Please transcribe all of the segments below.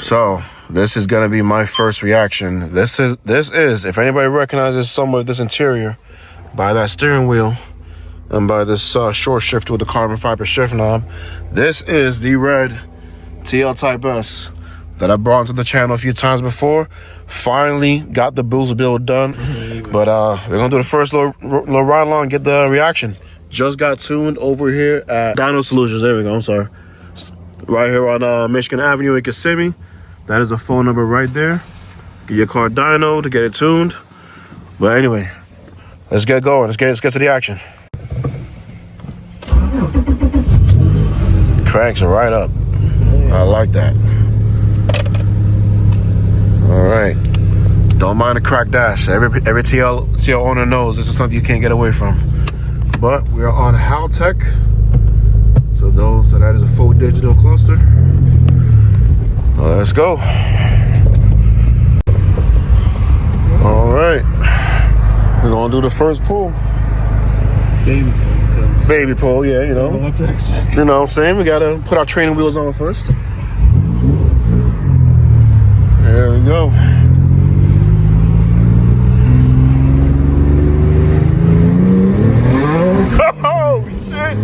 So this is gonna be my first reaction. This is if anybody recognizes some of this interior by that steering wheel and by this short shift with the carbon fiber shift knob, this is the red TL Type S that I brought to the channel a few times before. Finally got the boost build done, but we're gonna do the first little ride along and get the reaction. Just got tuned over here at Dyno Solutions. There we go. I'm sorry. Right here on Michigan Avenue in Kissimmee. That is a phone number right there. Get your car dyno to get it tuned. But anyway, let's get going. Let's get to the action. Cranks are right up. I like that. All right. Don't mind the crack dash. Every TL owner knows this is something you can't get away from. But we are on Haltech. So that is a full digital cluster. Let's go. All right. We're gonna do the first pull. Baby pull. Baby pull, yeah, you know. What to expect. You know what I'm saying? We gotta put our training wheels on first. There we go. Oh, shit.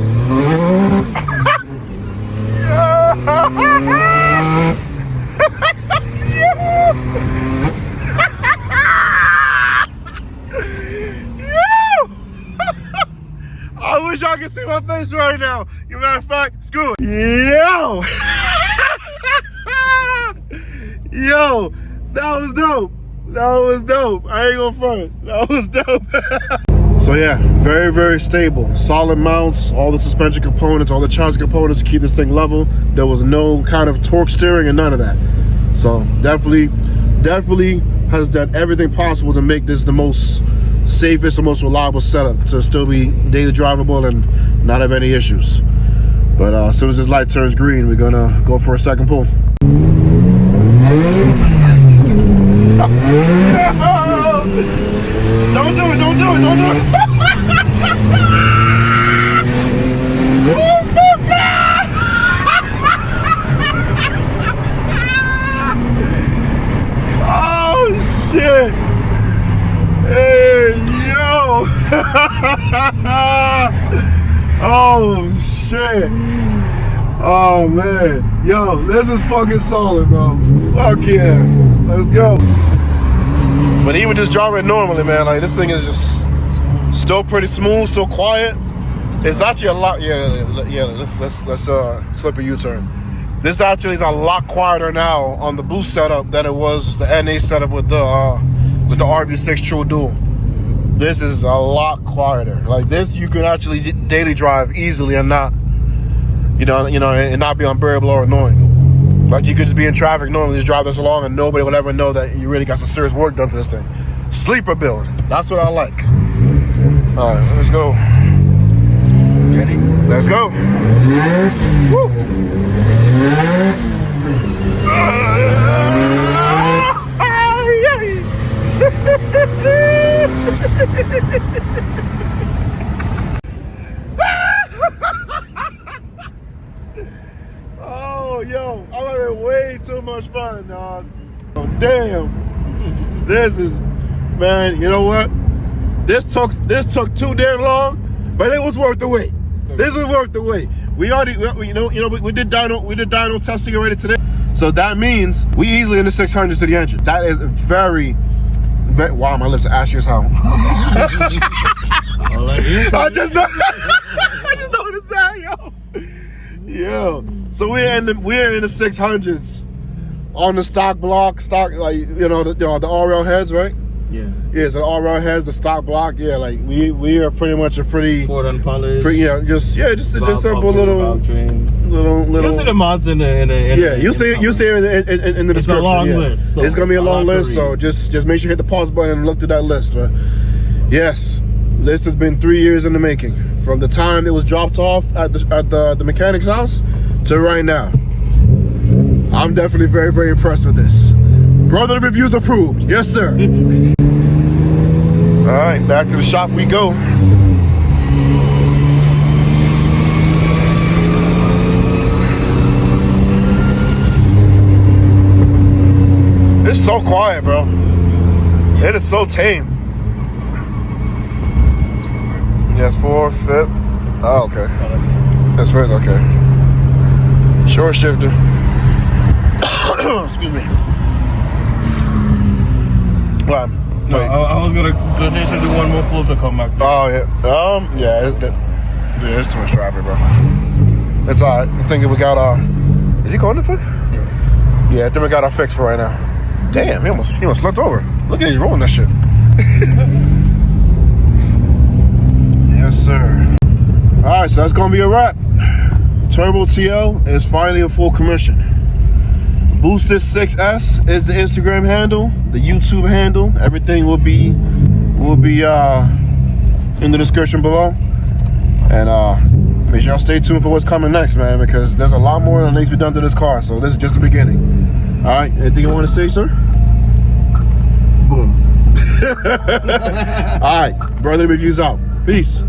I wish y'all could see my face right now. As a matter of fact, screw it. Yo! Yo, that was dope. That was dope. I ain't gonna front. That was dope. So yeah, very, very stable. Solid mounts, all the suspension components, all the chassis components to keep this thing level. There was no kind of torque steering and none of that. So definitely has done everything possible to make this the most safest and most reliable setup to still be daily drivable and not have any issues. But as soon as this light turns green, we're gonna go for a second pull. Don't do it, don't do it, don't do it. Oh shit. Hey, yo! Oh, shit! Oh, man. Yo, this is fucking solid, bro. Fuck yeah. Let's go. But even just driving normally, man, like, this thing is just still pretty smooth, still quiet. It's actually a lot, let's flip a U-turn. This actually is a lot quieter now on the Boost setup than it was the NA setup with the RV6 True Dual. This is a lot quieter. Like this, you can actually daily drive easily and not, and not be unbearable or annoying. Like you could just be in traffic normally, just drive this along, and nobody will ever know that you really got some serious work done to this thing. Sleeper build. That's what I like. All right, let's go. Ready? Let's go. Woo. Oh, yo, I'm having way too much fun, dog. Oh, damn. This is, man, you know what? This took too damn long, but it was worth the wait. This was worth the wait. We already, we did dyno testing already today. So that means we easily in the 600 to the engine. That is very, wow, my lips are ashy as hell. I just know what to say, yo. Yo, so we're in the 600s on the stock block, like the RL heads, right? Yeah. Yeah, so the RL heads, the stock block. Yeah, like we are pretty much a pretty Ford unpolished. Just simple little. You'll see the mods in the yeah, you see it in the description. It's a long list. So it's gonna be a long list, so just make sure you hit the pause button and look through that list. But yes, this has been 3 years in the making. From the time it was dropped off at the mechanic's house to right now. I'm definitely very, very impressed with this. Brother, the reviews approved. Yes, sir. All right, back to the shop we go. so quiet, bro. It is so tame. Yes, 4, 5th. Oh, okay. That's right, okay. Short shifter. Excuse me. Wow. No, I was gonna go there to do one more pull to come back. Oh yeah. Yeah, it's too much traffic, bro. It's alright. I think we got our. Is he going this way? Yeah, I think we got our fix for right now. Damn, he almost slept over. Look at you rolling that shit. Yes, sir. Alright, so that's gonna be a wrap. Turbo TL is finally in full commission. BOOSTED6IX-S is the Instagram handle, the YouTube handle. Everything will be in the description below. And make sure y'all stay tuned for what's coming next, man, because there's a lot more that needs to be done to this car. So this is just the beginning. All right, anything you want to say, sir? Boom. All right, brother reviews out. Peace.